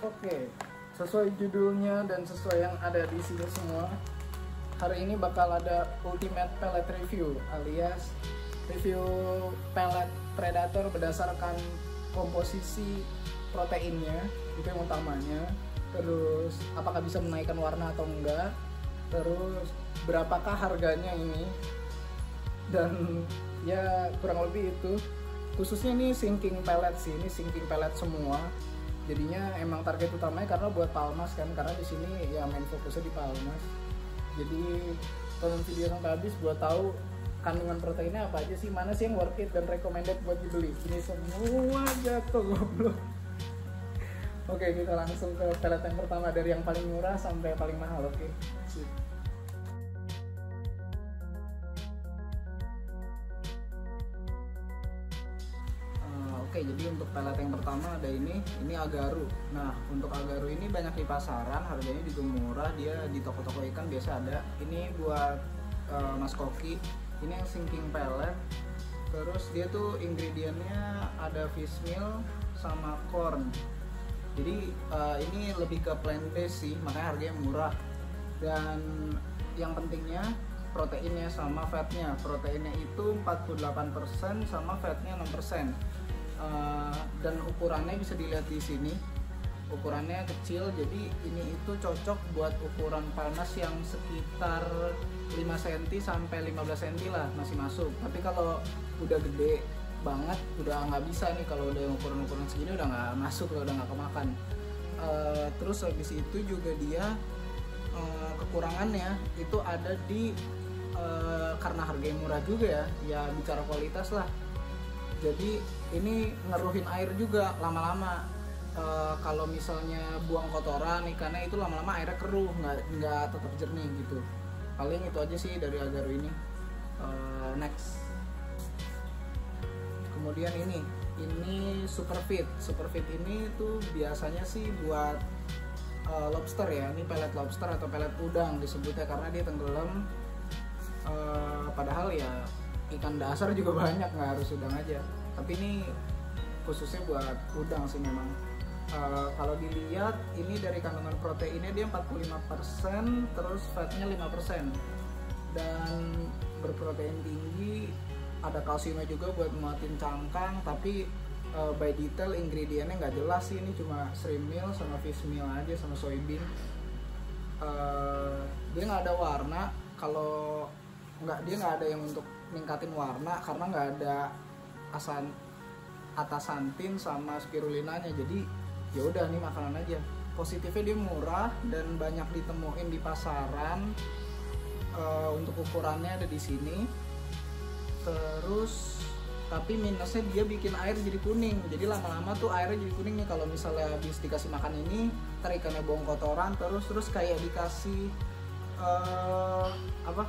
Oke, sesuai judulnya dan sesuai yang ada di sini semua, hari ini bakal ada Ultimate Pellet Review alias review pellet Predator berdasarkan komposisi proteinnya, itu yang utamanya. Terus apakah bisa menaikkan warna atau enggak, terus berapakah harganya ini, dan ya kurang lebih itu. Khususnya ini sinking pellet sih, ini sinking pellet semua. Jadinya emang target utamanya karena buat Palmas kan, karena di sini ya main fokusnya di Palmas. Jadi tonton video sampai habis buat tahu kandungan proteinnya apa aja sih, mana sih yang worth it dan recommended buat dibeli. Ini semua jatuh goblok. Oke, kita langsung ke pellet yang pertama, dari yang paling murah sampai yang paling mahal. Oke, sip. Oke, jadi untuk pellet yang pertama ada ini Agaru. Nah, untuk Agaru ini banyak di pasaran, harganya juga murah, dia di toko-toko ikan biasa ada. Ini buat Mas Koki, ini yang sinking pellet. Terus dia tuh ingredientnya ada fish meal sama corn. Jadi ini lebih ke plant based sih, makanya harganya murah. Dan yang pentingnya proteinnya sama fatnya. Proteinnya itu 48% sama fatnya 6%. Dan ukurannya bisa dilihat di sini, ukurannya kecil, jadi ini itu cocok buat ukuran Palmas yang sekitar 5 cm sampai 15 cm lah, masih masuk. Tapi kalau udah gede banget udah nggak bisa nih, kalau udah ukuran segini udah nggak masuk, udah nggak kemakan. Terus habis itu juga dia kekurangannya itu ada di karena harganya murah juga ya bicara kualitas lah. Jadi ini ngeruhin air juga lama-lama. Kalau misalnya buang kotoran ikannya itu lama-lama airnya keruh, nggak tetap jernih gitu. Paling itu aja sih dari Agaru ini. Next, kemudian ini Superfeed. Superfeed ini tuh biasanya sih buat lobster ya. Ini pellet lobster atau pellet udang disebutnya karena dia tenggelam. Padahal ya ikan dasar juga banyak, nggak harus udang aja. Tapi ini khususnya buat udang sih memang. Kalau dilihat ini dari kandungan proteinnya dia 45%, terus fatnya 5%. Dan berprotein tinggi, ada kalsiumnya juga buat muatin cangkang. Tapi by detail ingredientnya nggak jelas sih, ini cuma shrimp meal sama fish meal aja sama soybean. Dia nggak ada warna, kalau dia nggak ada yang untuk ningkatin warna karena nggak ada atasantin sama spirulinanya. Jadi ya udah nih makanan aja. Positifnya dia murah dan banyak ditemuin di pasaran. Untuk ukurannya ada di sini. Terus tapi minusnya dia bikin air jadi kuning. Jadi lama-lama tuh airnya jadi kuning nih kalau misalnya habis dikasih makan ini, ntar ikannya buang kotoran terus kayak dikasih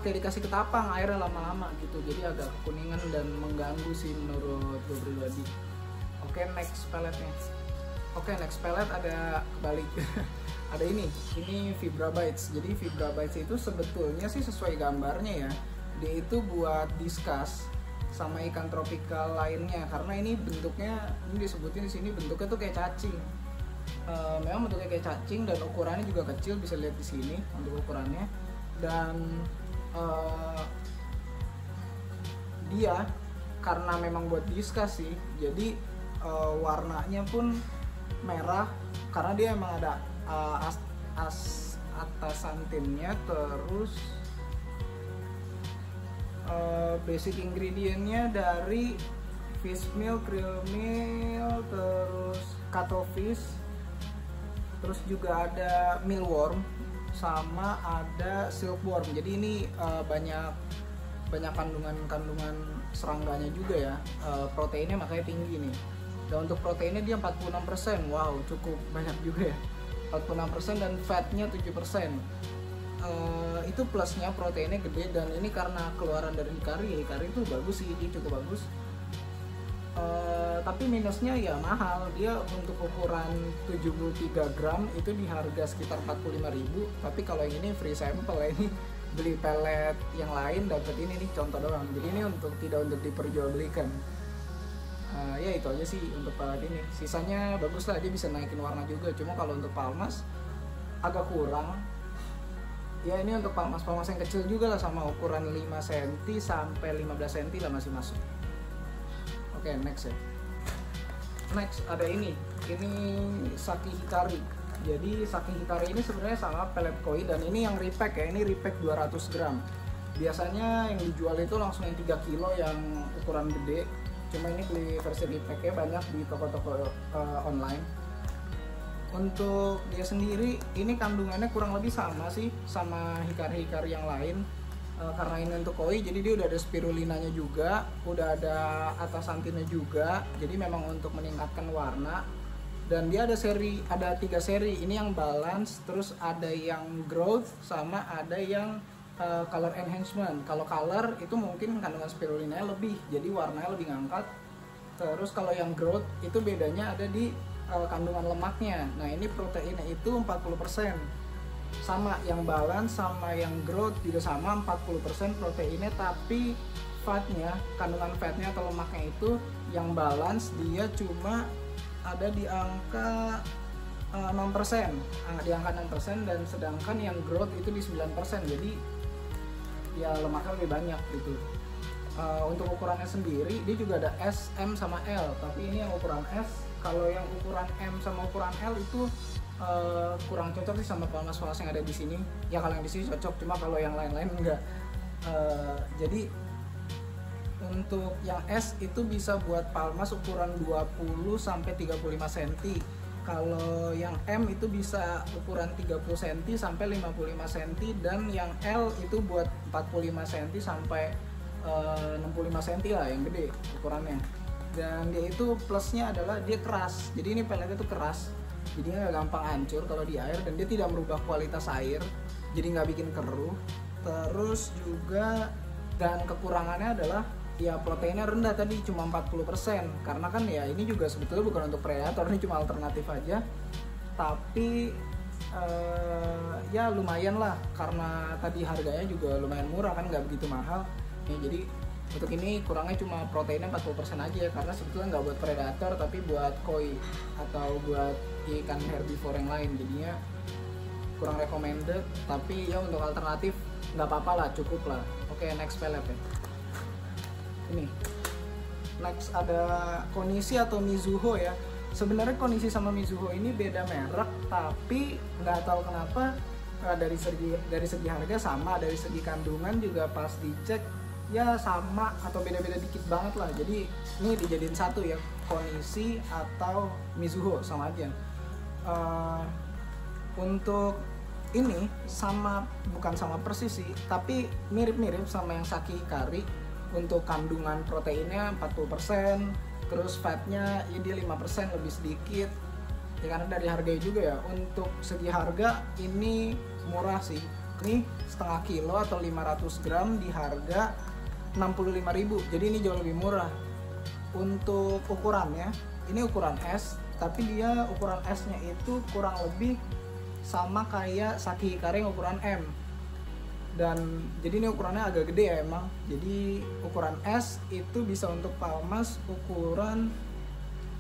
kayak dikasih ketapang airnya lama-lama gitu. Jadi agak kekuningan dan mengganggu sih menurut gue pribadi. Oke, next pelletnya. Next pellet ada kebalik. Ada ini Vibra Bites. Jadi Vibra Bites itu sebetulnya sih sesuai gambarnya ya, dia itu buat diskus sama ikan tropikal lainnya, karena ini bentuknya, ini disebutin di sini bentuknya tuh kayak cacing. Memang bentuknya kayak cacing dan ukurannya juga kecil, bisa lihat di sini untuk ukurannya. Dan dia karena memang buat diskus sih, jadi warnanya pun merah karena dia emang ada atasantinnya. Terus basic ingredientnya dari fish meal, krill meal, terus cuttlefish, terus juga ada mealworm sama ada silkworm. Jadi ini banyak kandungan serangganya juga ya. Proteinnya makanya tinggi nih. Dan untuk proteinnya dia 46%. Wow, cukup banyak juga ya. 46% dan fatnya 7%. Itu plusnya proteinnya gede, dan ini karena keluaran dari hikari itu bagus sih, dia cukup bagus. Tapi minusnya ya mahal. Dia untuk ukuran 73 gram itu di harga sekitar 45.000. Tapi kalau yang ini free sample ya, ini beli pellet yang lain dapat ini nih contoh doang. Jadi ini tidak untuk diperjualbelikan. Ya itu aja sih untuk pelet ini. Sisanya bagus lah, dia bisa naikin warna juga. Cuma kalau untuk palmas agak kurang. Ya ini untuk palmas yang kecil juga lah, sama ukuran 5 cm sampai 15 cm lah masih masuk. Oke, next ya. Next ada ini Saki Hikari. Jadi Saki Hikari ini sebenarnya sama pelet koi, dan ini yang repack ya, ini repack 200 gram. Biasanya yang dijual itu langsung yang 3 kilo yang ukuran gede. Cuma ini beli versi repacknya banyak di toko-toko online. Untuk dia sendiri ini kandungannya kurang lebih sama sih sama hikari-hikari yang lain. Karena ini untuk koi, jadi dia udah ada spirulinanya juga, udah ada atasantinnya juga, jadi memang untuk meningkatkan warna. Dan dia ada 3 seri, ini yang balance, terus ada yang growth, sama ada yang color enhancement. Kalau color itu mungkin kandungan spirulinanya lebih, jadi warnanya lebih ngangkat. Terus kalau yang growth itu bedanya ada di kandungan lemaknya. Nah ini proteinnya itu 40%. Sama yang balance sama yang growth juga sama 40% proteinnya, tapi fatnya, kandungan fatnya atau lemaknya itu yang balance dia cuma ada di angka 6%, di angka 6%, dan sedangkan yang growth itu di 9%, jadi ya lemaknya lebih banyak gitu. Untuk ukurannya sendiri dia juga ada S, M sama L, tapi ini yang ukuran S. Kalau yang ukuran M sama ukuran L itu kurang cocok sih sama palmas-palmas yang ada di sini. Ya kalau yang di sini cocok, cuma kalau yang lain-lain enggak. Jadi untuk yang S itu bisa buat palmas ukuran 20 sampai 35 cm. Kalau yang M itu bisa ukuran 30 cm sampai 55 cm, dan yang L itu buat 45 cm sampai 65 cm lah yang gede ukurannya. Dan dia itu plusnya adalah dia keras. Jadi ini peletnya tuh keras, jadi nggak gampang hancur kalau di air, dan dia tidak merubah kualitas air, jadi nggak bikin keruh. Terus juga, dan kekurangannya adalah ya proteinnya rendah tadi, cuma 40%. Karena kan ya ini juga sebetulnya bukan untuk predator, ini cuma alternatif aja. Tapi ya lumayan lah, karena tadi harganya juga lumayan murah kan, nggak begitu mahal. Jadi untuk ini kurangnya cuma proteinnya 40% aja ya, karena sebetulnya nggak buat predator tapi buat koi atau buat ikan herbivore yang lain, jadinya kurang recommended. Tapi ya untuk alternatif nggak apa-apa lah, cukup lah. Oke, next pelet ya. Ini next ada Konishi atau Mizuho ya. Sebenarnya Konishi sama Mizuho ini beda merek, tapi nggak tahu kenapa dari segi harga sama, dari segi kandungan juga pas dicek ya sama atau beda-beda dikit banget lah. Jadi ini dijadiin satu ya, Konishi atau Mizuho sama aja. Untuk ini sama, bukan sama persis sih, tapi mirip-mirip sama yang Saki Hikari. Untuk kandungan proteinnya 40%, terus fatnya ya dia 5% lebih sedikit ya, karena dari harganya juga ya. Untuk segi harga ini murah sih, ini setengah kilo atau 500 gram di harga 65.000, jadi ini jauh lebih murah. Untuk ukurannya ini ukuran S, tapi dia ukuran S nya itu kurang lebih sama kayak Saki Hikari yang ukuran M. Dan jadi ini ukurannya agak gede ya emang. Jadi ukuran S itu bisa untuk palmas ukuran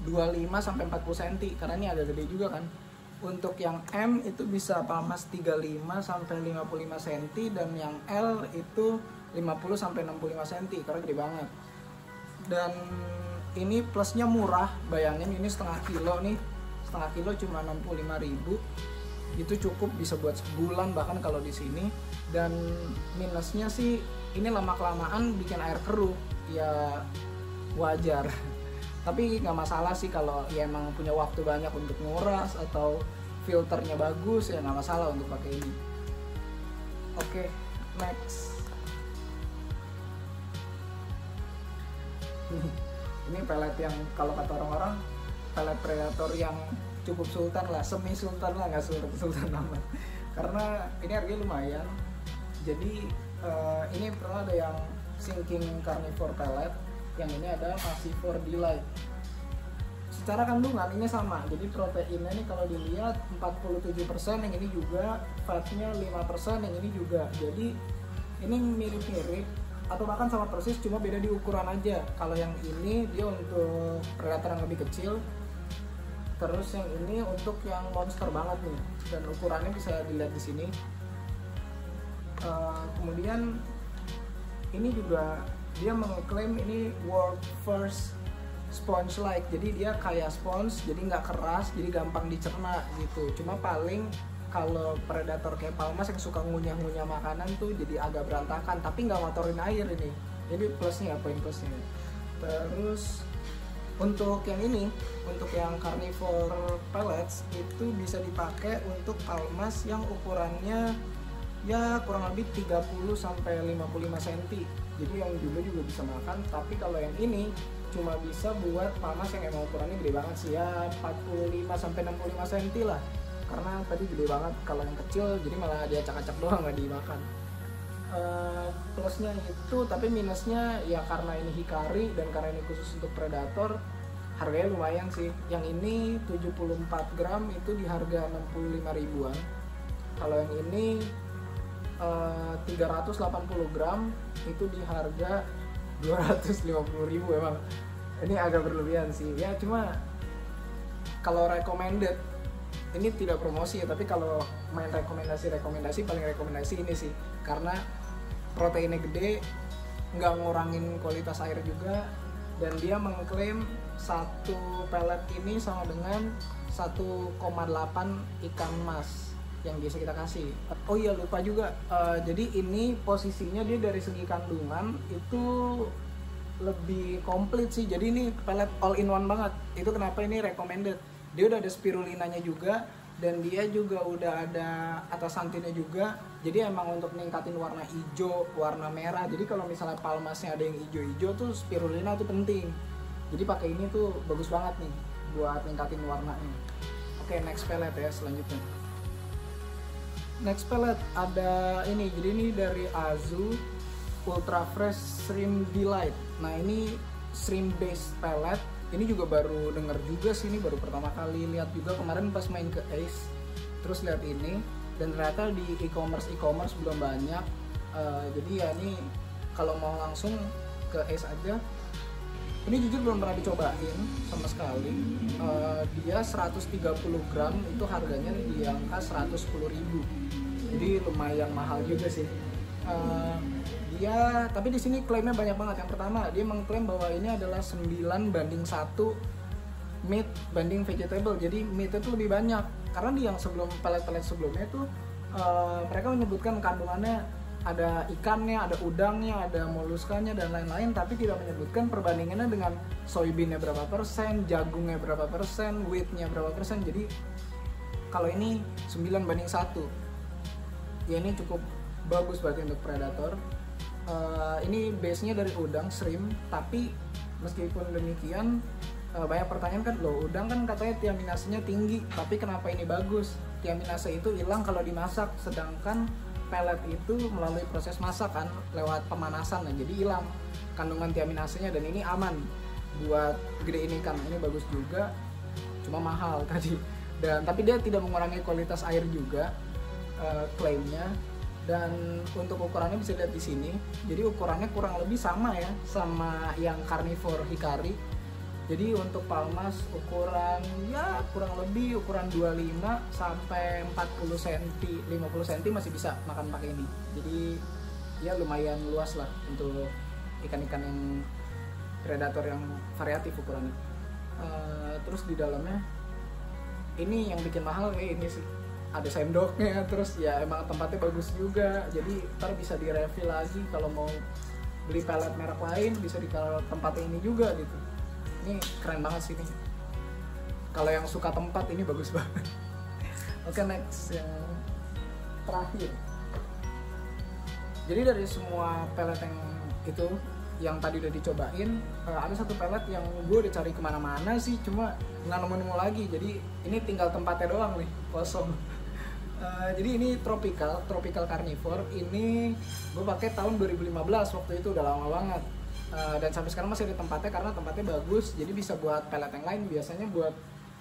25 sampai 40 cm, karena ini agak gede juga kan. Untuk yang M itu bisa palmas 35 sampai 55 cm, dan yang L itu 50 sampai 65 cm, karena gede banget. Dan ini plusnya murah, bayangin ini setengah kilo nih, setengah kilo cuma 65.000. Itu cukup bisa buat sebulan bahkan kalau di sini. Dan minusnya sih ini lama-kelamaan bikin air keruh, ya wajar. Tapi nggak masalah sih kalau ya emang punya waktu banyak untuk nguras atau filternya bagus, ya nggak masalah untuk pakai ini. Oke, next. Ini pelet yang kalau kata orang-orang pelet predator yang cukup sultan lah, semi sultan lah, nggak sultan amat. Karena ini harganya lumayan. Jadi ini pernah ada yang sinking carnivore pellet, yang ini ada Passivore Delight. Secara kandungan ini sama, jadi proteinnya ini kalau dilihat 47%, yang ini juga, fatnya 5%, yang ini juga. Jadi ini mirip-mirip, atau bahkan sama persis, cuma beda di ukuran aja. Kalau yang ini dia untuk predator yang lebih kecil, terus yang ini untuk yang monster banget nih, dan ukurannya bisa dilihat di sini. Kemudian ini juga dia mengklaim ini world first sponge like, jadi dia kayak sponge, jadi nggak keras, jadi gampang dicerna gitu. Cuma paling kalau predator kayak palmas yang suka ngunyah-ngunyah makanan tuh jadi agak berantakan, tapi nggak ngotorin air ini. Jadi plusnya, poin plusnya. Terus untuk yang ini, untuk yang carnivore pellets itu bisa dipakai untuk palmas yang ukurannya ya kurang lebih 30 sampai 55 cm. Jadi yang juga bisa makan, tapi kalau yang ini cuma bisa buat palmas yang emang ukurannya gede banget sih, ya 45 sampai 65 cm lah. Karena tadi gede banget, kalau yang kecil jadi malah dia acak-acak doang nggak dimakan. Plusnya itu, tapi minusnya ya karena ini hikari dan karena ini khusus untuk predator, harganya lumayan sih. Yang ini 74 gram itu di harga 65 ribuan. Kalau yang ini 380 gram itu di harga 250 ribu. Emang ini agak berlebihan sih ya, cuma kalau recommended, ini tidak promosi ya, tapi kalau main rekomendasi paling rekomendasi ini sih, karena proteinnya gede, nggak ngurangin kualitas air juga, dan dia mengklaim satu pellet ini sama dengan 1,8 ikan mas yang biasa kita kasih. Oh iya, lupa juga, jadi ini posisinya dia dari segi kandungan itu lebih komplit sih, jadi ini pellet all in one banget. Itu kenapa ini recommended. Dia udah ada spirulinanya juga, dan dia juga udah ada atasantinnya juga. Jadi emang untuk ningkatin warna hijau, warna merah. Jadi kalau misalnya palmasnya ada yang hijau-hijau tuh spirulina tuh penting. Jadi pakai ini tuh bagus banget nih buat ningkatin warnanya. Oke, next pellet ya selanjutnya. Next pellet ada ini, jadi ini dari Azu Ultra Fresh Shrimp Delight. Nah ini shrimp based pellet. Ini juga baru denger juga sih, ini baru pertama kali lihat juga kemarin pas main ke Ace, terus lihat ini, dan ternyata di e-commerce belum banyak. Jadi ya ini kalau mau langsung ke Ace aja. Ini jujur belum pernah dicobain sama sekali. Dia 130 gram itu harganya di angka 110 ribu. Jadi lumayan mahal juga sih. Dia, tapi di sini klaimnya banyak banget. Yang pertama, dia mengklaim bahwa ini adalah 9:1 meat banding vegetable. Jadi meat itu lebih banyak. Karena di yang sebelum pellet-pellet sebelumnya itu mereka menyebutkan kandungannya ada ikannya, ada udangnya, ada moluskanya dan lain-lain, tapi tidak menyebutkan perbandingannya dengan soybeannya berapa persen, jagungnya berapa persen, wheatnya berapa persen. Jadi kalau ini 9:1, ya ini cukup bagus berarti untuk predator. Ini base-nya dari udang, shrimp, tapi meskipun demikian banyak pertanyaan kan, loh udang kan katanya tiaminasenya tinggi, tapi kenapa ini bagus? Tiaminase itu hilang kalau dimasak, sedangkan pellet itu melalui proses masak kan, lewat pemanasan, nah jadi hilang kandungan tiaminasenya, dan ini aman buat gedein ikan. Ini bagus juga, cuma mahal tadi, dan tapi dia tidak mengurangi kualitas air juga, klaimnya. Dan untuk ukurannya bisa lihat di sini. Jadi ukurannya kurang lebih sama ya sama yang carnivore hikari. Jadi untuk palmas ukuran ya kurang lebih ukuran 25 sampai 40 cm, 50 cm masih bisa makan pakai ini. Jadi ya lumayan luas lah untuk ikan-ikan yang predator yang variatif ukurannya. Terus di dalamnya ini yang bikin mahal kayak ini sih, ada sendoknya, terus ya emang tempatnya bagus juga. Jadi ntar bisa direfill lagi kalau mau beli pellet merek lain, bisa di tempatnya ini juga gitu. Ini keren banget sih nih. Kalau yang suka tempat ini bagus banget. Oke, next yang terakhir. Jadi dari semua pellet yang itu yang tadi udah dicobain, ada satu pellet yang gue udah cari kemana-mana sih, cuma nggak nemu-nemu lagi. Jadi ini tinggal tempatnya doang nih, kosong. Jadi ini tropical carnivore. Ini gue pakai tahun 2015, waktu itu udah lama banget. Dan sampai sekarang masih ada tempatnya karena tempatnya bagus. Jadi bisa buat pellet yang lain. Biasanya buat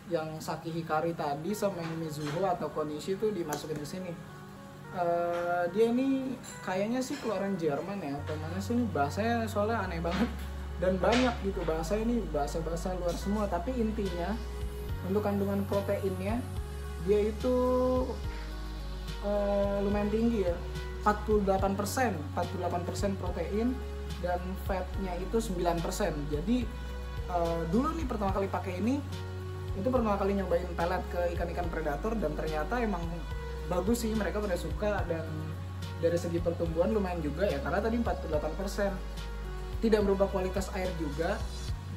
yang Saki Hikari tadi sama yang Mizuho atau Konishi itu dimasukin ke sini. Dia ini kayaknya sih keluaran Jerman ya atau mana sih, ini bahasanya soalnya aneh banget dan banyak gitu bahasa ini, bahasa luar semua. Tapi intinya untuk kandungan proteinnya dia itu lumayan tinggi ya, 48% protein dan fatnya itu 9%. Jadi dulu nih pertama kali pakai ini, itu pertama kali nyobain pelet ke ikan-ikan predator dan ternyata emang bagus sih, mereka pada suka. Dan dari segi pertumbuhan lumayan juga ya, karena tadi 48%, tidak merubah kualitas air juga,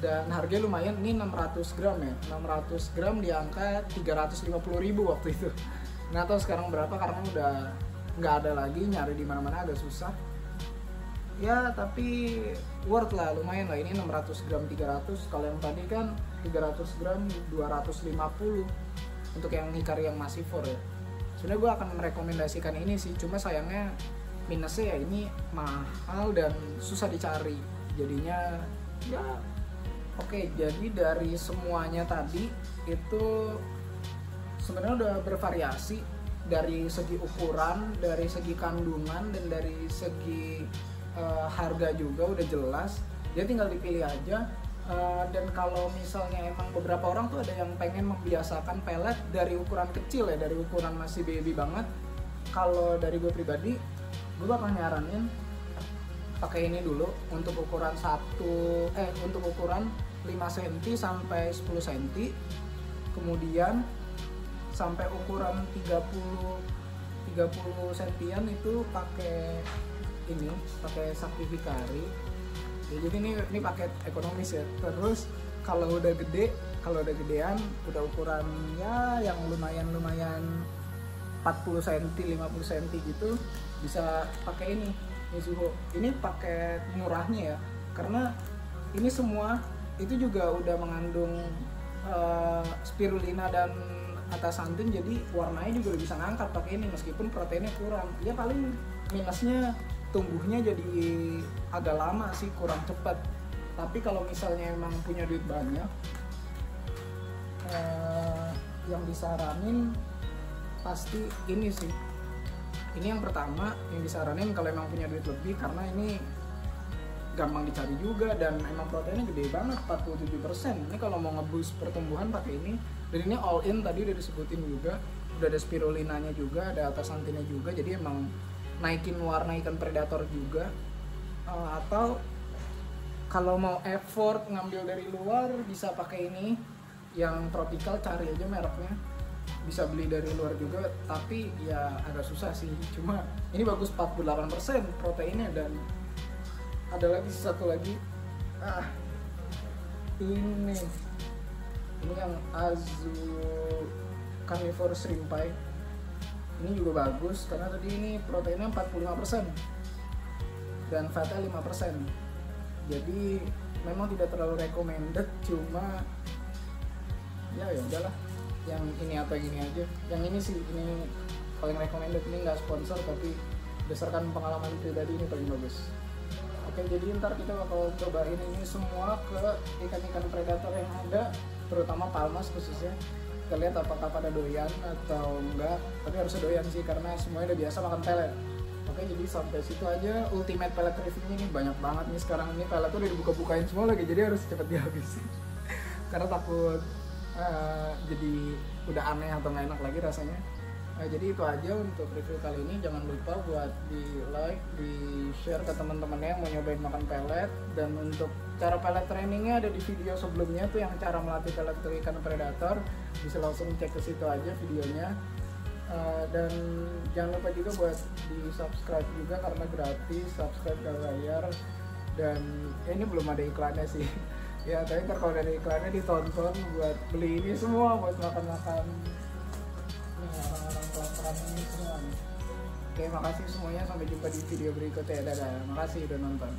dan harganya lumayan. Ini 600 gram ya, 600 gram di angka 350.000 waktu itu. Nggak tahu sekarang berapa karena udah nggak ada lagi, nyari di mana-mana agak susah ya, tapi worth lah, lumayan lah. Ini 600 gram 300, kalau yang tadi kan 300 gram 250 untuk yang hikari yang masivore ya. Sebenarnya gue akan merekomendasikan ini sih, cuma sayangnya minusnya ya ini mahal dan susah dicari. Jadinya ya oke. Jadi dari semuanya tadi itu sebenarnya udah bervariasi dari segi ukuran, dari segi kandungan, dan dari segi harga juga udah jelas. Dia tinggal dipilih aja. Dan kalau misalnya emang beberapa orang tuh ada yang pengen membiasakan pelet dari ukuran kecil ya, dari ukuran masih baby banget. Kalau dari gue pribadi, gue bakal nyaranin pakai ini dulu untuk ukuran untuk ukuran 5 cm sampai 10 cm. Kemudian sampai ukuran 30 cm itu pakai ini, pakai Sakti Hikari. Ya, jadi ini paket ekonomis ya. Terus kalau udah gedean, udah ukuran ya yang lumayan 40 cm, 50 cm gitu, bisa pakai ini Mizuho. Ini paket murahnya ya, karena ini semua itu juga udah mengandung spirulina dan astaxanthin, jadi warnanya juga udah bisa ngangkat pakai ini meskipun proteinnya kurang. Ya paling minusnya tumbuhnya jadi agak lama sih, kurang cepat. Tapi kalau misalnya emang punya duit banyak, yang disaranin pasti ini sih. Ini yang pertama yang disaranin kalau emang punya duit lebih, karena ini gampang dicari juga dan emang proteinnya gede banget, 47%. Ini kalau mau nge-boost pertumbuhan pakai ini. Dan ini all in, tadi udah disebutin juga, udah ada spirulinanya juga, ada astaxanthinnya juga, jadi emang naikin warna ikan predator juga. Atau kalau mau effort ngambil dari luar bisa pakai ini yang tropical, cari aja mereknya, bisa beli dari luar juga, tapi ya agak susah sih. Cuma ini bagus, 48% proteinnya. Dan ada lagi satu lagi, ini yang Azu Carnivore Shrimp Pie. Ini juga bagus karena tadi ini proteinnya 45% dan fatnya 5%. Jadi memang tidak terlalu recommended, cuma ya udahlah, yang ini atau yang ini aja. Yang ini sih ini paling recommended. Ini nggak sponsor tapi berdasarkan pengalaman pribadi ini paling bagus. Oke, jadi ntar kita bakal cobain ini semua ke ikan-ikan predator yang ada, terutama palmas khususnya. Kita lihat apakah pada doyan atau enggak, tapi harus doyan sih karena semuanya udah biasa makan pelet. Oke, jadi sampai situ aja ultimate pelet reviewnya. Ini banyak banget nih sekarang, ini pelet tuh udah dibuka-bukain semua lagi, jadi harus cepet dihabisin karena takut jadi udah aneh atau nggak enak lagi rasanya. Jadi itu aja untuk review kali ini. Jangan lupa buat di like, di share ke teman-temannya yang mau nyobain makan pelet. Dan untuk cara pelet trainingnya ada di video sebelumnya tuh, yang cara melatih pelet untuk ikan predator, bisa langsung cek ke situ aja videonya. Dan jangan lupa juga buat di subscribe juga karena gratis, subscribe gak bayar. Dan ini belum ada iklannya sih ya, tapi ntar kalau ada iklannya ditonton buat beli ini semua, buat makan-makan orang-orang kelaparan ini semua nih. Oke, makasih semuanya, sampai jumpa di video berikutnya. Dadah, makasih udah nonton.